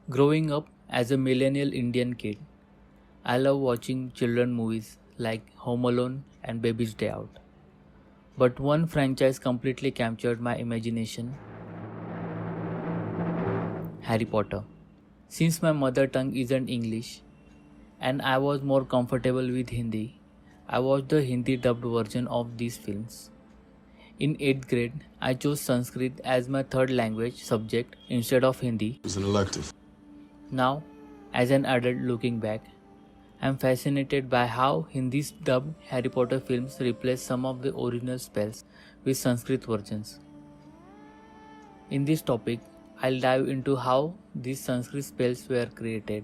Growing up as a millennial Indian kid, I love watching children movies like Home Alone and Baby's Day Out. But one franchise completely captured my imagination: Harry Potter. Since my mother tongue isn't English and I was more comfortable with Hindi, I watched the Hindi dubbed version of these films. In 8th grade, I chose Sanskrit as my third language subject instead of Hindi. It's an elective. Now, as an adult looking back, I am fascinated by how Hindi's dubbed Harry Potter films replace some of the original spells with Sanskrit versions. In this topic, I'll dive into how these Sanskrit spells were created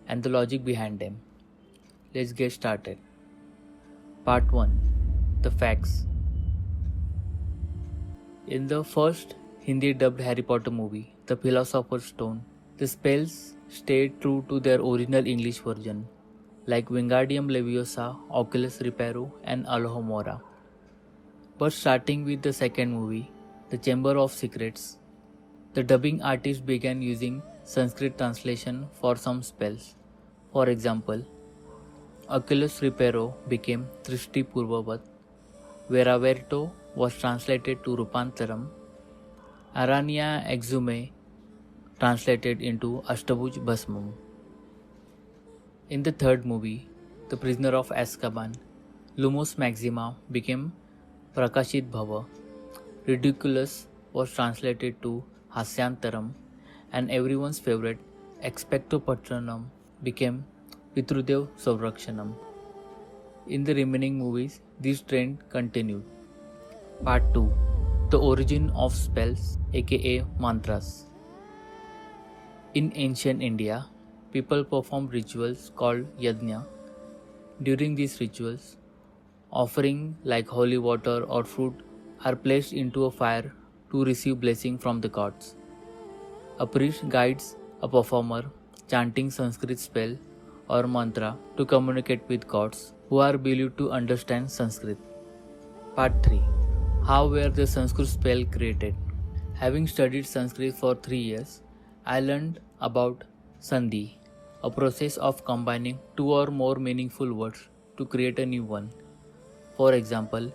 and the logic behind them. Let's get started. Part 1: The Facts. In the first Hindi dubbed Harry Potter movie, The Philosopher's Stone, the spells stayed true to their original English version, like Wingardium Leviosa, Oculus Reparo, and Alohomora. But starting with the second movie, The Chamber of Secrets, the dubbing artist began using Sanskrit translation for some spells. For example, Oculus Reparo became Trishti Purvavat, Veraverto was translated to Rupantaram, Aranya Exume translated into Ashtabhuj Bhasmam. In the third movie, The Prisoner of Azkaban, Lumos Maxima became Prakashit Bhava, Ridiculous was translated to Hasyantaram, and everyone's favorite Expecto Patronum became Pitrudev Savrakshanam. In the remaining movies, this trend continued. Part 2: The Origin of Spells, aka Mantras. In ancient India, people performed rituals called yajna. During these rituals, offerings like holy water or fruit are placed into a fire to receive blessing from the gods. A priest guides a performer chanting Sanskrit spell or mantra to communicate with gods who are believed to understand Sanskrit. Part 3: How were the Sanskrit spell created? Having studied Sanskrit for 3 years, I learned about Sandhi, a process of combining two or more meaningful words to create a new one. For example,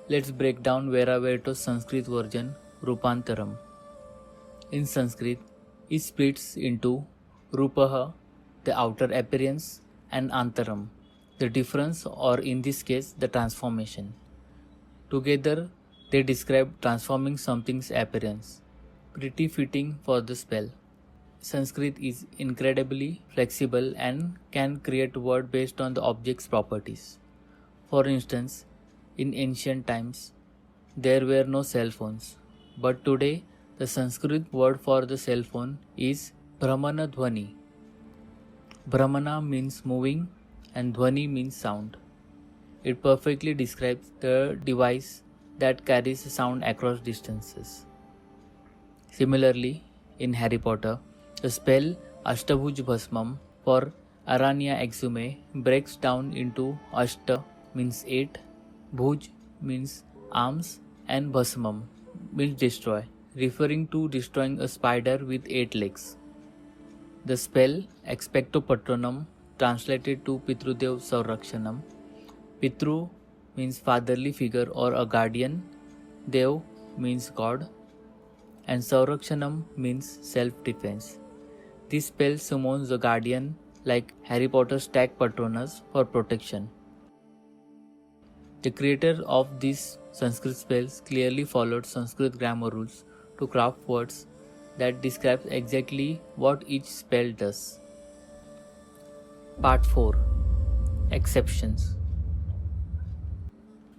let's break down Veraverto's Sanskrit version, Rupantaram. In Sanskrit, it splits into Rupaha, the outer appearance, and Antaram, the difference, or in this case, the transformation. Together, they describe transforming something's appearance. Pretty fitting for the spell. Sanskrit is incredibly flexible and can create words based on the object's properties. For instance, in ancient times, there were no cell phones, but today the Sanskrit word for the cell phone is Brahmana Dhvani. Brahmana means moving and Dhvani means sound. It perfectly describes the device that carries sound across distances. Similarly, in Harry Potter, the spell Ashtabhuj Bhasmam for Aranya Exume breaks down into Ashta means 8, Bhuj means arms, and Bhasmam means destroy, referring to destroying a spider with 8 legs. The spell Expecto Patronum translated to Pitrudev Savrakshanam. Pitru means fatherly figure or a guardian, Dev means God, and Savrakshanam means self-defense. This spell summons the guardian like Harry Potter's Stag Patronus for protection. The creator of these Sanskrit spells clearly followed Sanskrit grammar rules to craft words that describe exactly what each spell does. Part 4: Exceptions.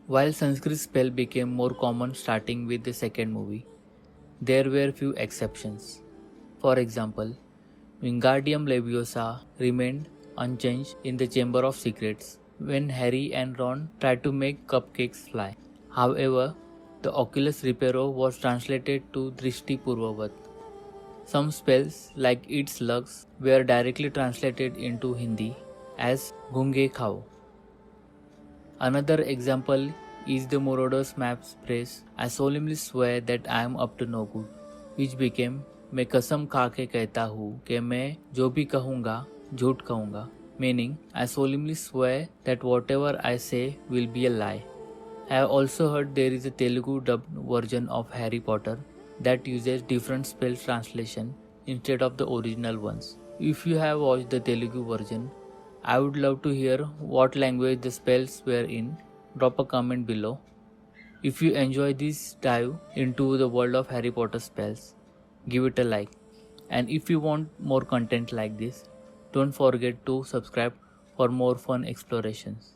While Sanskrit spell became more common starting with the second movie, there were few exceptions. For example, Wingardium Leviosa remained unchanged in the Chamber of Secrets when Harry and Ron tried to make cupcakes fly. However, the Oculus Reparo was translated to Drishti Purvavat. Some spells like Eat Slugs were directly translated into Hindi as Gunge Khao. Another example is the Moroder's Maps phrase, I solemnly swear that I am up to no good, which became मैं कसम खा के कहता हूँ कि मैं जो भी कहूँगा झूठ कहूँगा. Meaning, I solemnly swear that whatever I say will be a lie. I have also heard there is a Telugu dubbed version of Harry Potter that uses different spell translation instead of the original ones. If you have watched the Telugu version, I would love to hear what language the spells were in. Drop a comment below. If you enjoy this dive into the world of Harry Potter spells, give it a like. And if you want more content like this, don't forget to subscribe for more fun explorations.